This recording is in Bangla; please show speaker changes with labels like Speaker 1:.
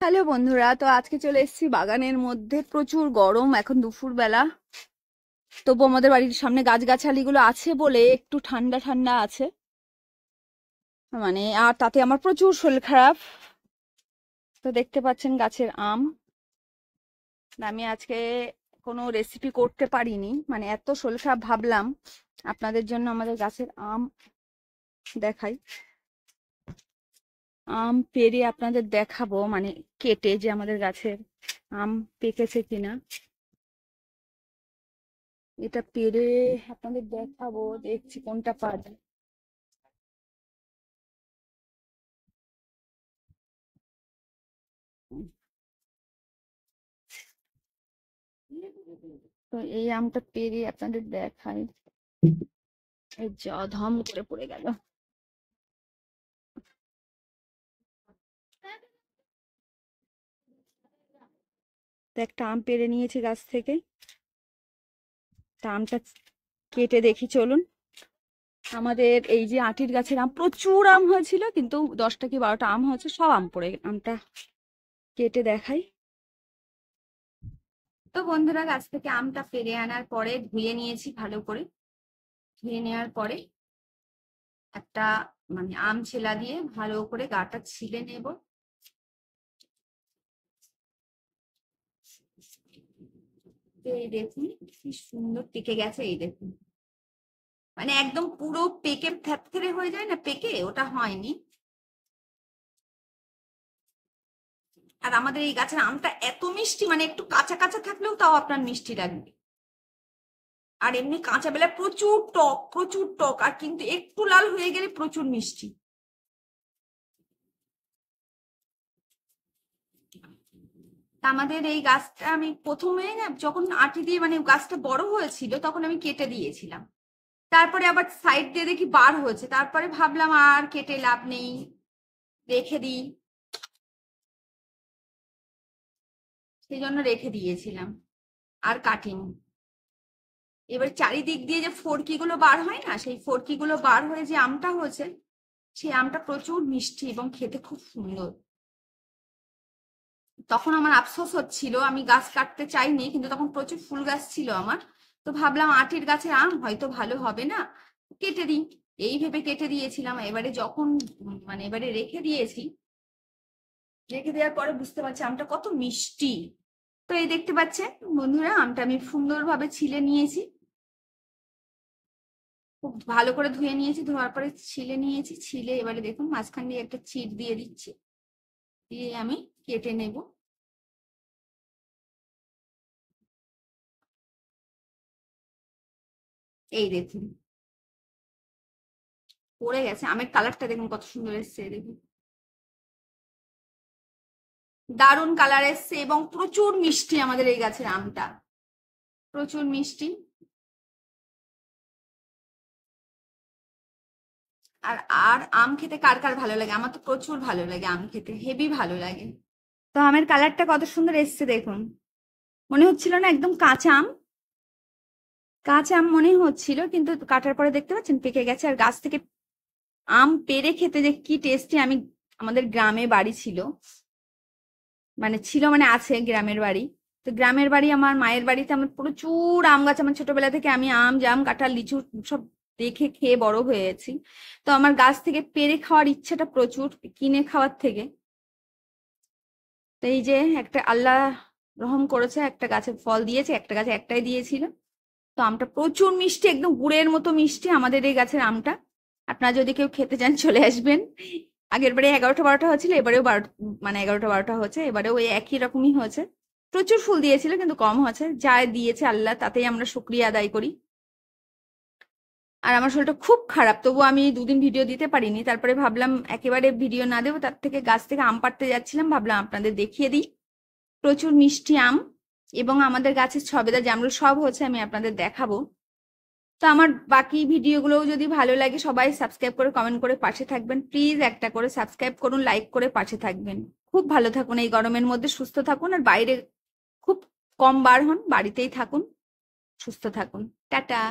Speaker 1: হ্যালো বন্ধুরা, তো আজকে চলে এসেছি বাগানের মধ্যে। প্রচুর গরম এখন দুপুর বেলা, তবু আমাদের বাড়ির সামনে গাছগাছালিগুলো আছে বলে একটু ঠান্ডা ঠান্ডা আছে। আর তাতে আমার প্রচুর শরীর খারাপ। তো দেখতে পাচ্ছেন গাছের আম। আমি আজকে কোনো রেসিপি করতে পারিনি, এত শরীর খারাপ, ভাবলাম আপনাদের জন্য আমাদের গাছের আম দেখাই। আম পেড়ে আপনাদের দেখাবো, কেটে, যে আমাদের গাছের আম পেকেছে কিনা। এটা পেরে আপনাদের দেখাবো, দেখছি কোনটা পারে। তো এই আমটা পেরে আপনাদের দেখাই। এই যা ধম করে পড়ে গেল। তো একটা আম পেরে নিয়েছি গাছ থেকে। তা আমটা কেটে দেখি, চলুন। আমাদের এই যে আটির গাছের আম, প্রচুর আম হয়েছিল, কিন্তু 10টা কি 12টা আম হয়েছে, সব আম পড়ে। আমটা কেটে দেখাই। তো বন্ধুরা, গাছ থেকে আমটা পেরে আনার পরে ধুয়ে নিয়েছি ভালো করে। ধুয়ে নেওয়ার পরে একটা আম ছেলা দিয়ে ভালো করে গাটা ছিলে নেব। এই দেখুন কি সুন্দর পেকে গেছে, এই দেখুন। একদম পুরো পেকে থ্যাপথেরে হয়ে যায় না, পেকে ওটা হয়নি। আর আমাদের এই গাছের আমটা এত মিষ্টি, একটু কাঁচা কাঁচা থাকলেও তাও আপনার মিষ্টি লাগবে। আর এমনি কাঁচা বেলা প্রচুর টক, প্রচুর টক, আর কিন্তু একটু লাল হয়ে গেলে প্রচুর মিষ্টি। আমাদের এই গাছটা আমি প্রথমে যখন আটি দিয়ে গাছটা বড় হয়েছিল, তখন আমি কেটে দিয়েছিলাম। তারপরে আবার সাইড দিয়ে দেখি বার হয়েছে, তারপরে ভাবলাম আর কেটে লাভ নেই, রেখে দিই। সেই জন্য রেখে দিয়েছিলাম, আর কাটিনি। এবার চারিদিক দিয়ে যে ফড়কি গুলো বার হয় না, সেই ফড়কি গুলো বার হয়ে যে আমটা হয়েছে, সেই আমটা প্রচুর মিষ্টি এবং খেতে খুব সুন্দর। তখন আমার আফসোস হচ্ছিল, আমি গাছ কাটতে চাইনি, কিন্তু তখন প্রচুর ফুল গাছ ছিল আমার। তো ভাবলাম আটির গাছের আম হয়তো ভালো হবে না, কেটে দিই, এই ভেবে কেটে দিয়েছিলাম। এবারে যখন এবারে রেখে দিয়েছি, রেখে দেওয়ার পরে বুঝতে পারছি আমটা কত মিষ্টি। তো এই দেখতে পাচ্ছেন বন্ধুরা, আমটা আমি সুন্দরভাবে ছিলে নিয়েছি, খুব ভালো করে ধুয়ে নিয়েছি। ধোয়ার পরে ছিলে নিয়েছি, ছিলে এবারে দেখুন মাঝখান দিয়ে একটা চিট দিয়ে দিচ্ছি, দিয়ে আমি কেটে নেব। এই দেখুন পড়ে গেছে। আমের কালারটা দেখুন কত সুন্দর এসছে, দেখুন দারুণ কালার এসছে, এবং প্রচুর মিষ্টি আমাদের এই গাছের আমটা, প্রচুর মিষ্টি। আর আর আম খেতে কার কার ভালো লাগে? আমার তো প্রচুর ভালো লাগে, আম খেতে হেভি ভালো লাগে। তো আমের কালারটা কত সুন্দর এসছে দেখুন। মনে হচ্ছিল না একদম কাঁচা আম, কাঁচা আম মনে হচ্ছিল, কিন্তু কাটার পরে দেখতে পাচ্ছেন পেকে গেছে। আর গাছ থেকে আম পেড়ে খেতে যে কি টেস্টি। আমাদের গ্রামে বাড়ি ছিল, আছে গ্রামের বাড়ি। তো গ্রামের বাড়ি, আমার মায়ের বাড়িতে আমার প্রচুর আম গাছ। আমার ছোটবেলা থেকে আমি আম, জাম, কাঁঠাল, লিচু সব দেখে খেয়ে বড় হয়েছি। তো আমার গাছ থেকে পেড়ে খাওয়ার ইচ্ছাটা প্রচুর, কিনে খাওয়ার থেকে। তো এই যে একটা আল্লাহ রহম করেছে, একটা গাছে ফল দিয়েছে, একটা গাছে একটাই দিয়েছিল। তো আমটা প্রচুর মিষ্টি, একদম গুড়ের মতো মিষ্টি আমাদের এই গাছের আমটা। আপনারা যদি কেউ খেতে চান চলে আসবেন। আগের বারে 11টা 12টা হয়েছিল, এবারেও 12, 11টা 12টা হচ্ছে, এবারেও ওই একই রকমই হয়েছে। প্রচুর ফুল দিয়েছিল, কিন্তু কম হয়েছে। যা দিয়েছে আল্লাহ, তাতেই আমরা শুকরিয়া আদায় করি। আর আমার শরীরটা খুব খারাপ, তবু আমি 2 দিন ভিডিও দিতে পারিনি। তারপরে ভাবলাম একেবারে ভিডিও না দেবো, তার থেকে গাছ থেকে আম পাড়তে যাচ্ছিলাম, ভাবলাম আপনাদের দেখিয়ে দিই। প্রচুর মিষ্টি আম, এবং আমাদের গাছের সবেদা জামরুল সব হচ্ছে, আমি আপনাদের দেখাবো। তো আমার বাকি ভিডিওগুলোও যদি ভালো লাগে, সবাই সাবস্ক্রাইব করে কমেন্ট করে পাশে থাকবেন প্লিজ। একটা করে সাবস্ক্রাইব করুন, লাইক করে পাশে থাকবেন। খুব ভালো থাকুন এই গরমের মধ্যে, সুস্থ থাকুন। আর বাইরে খুব কম বার হন, বাড়িতেই থাকুন, সুস্থ থাকুন। টাটা।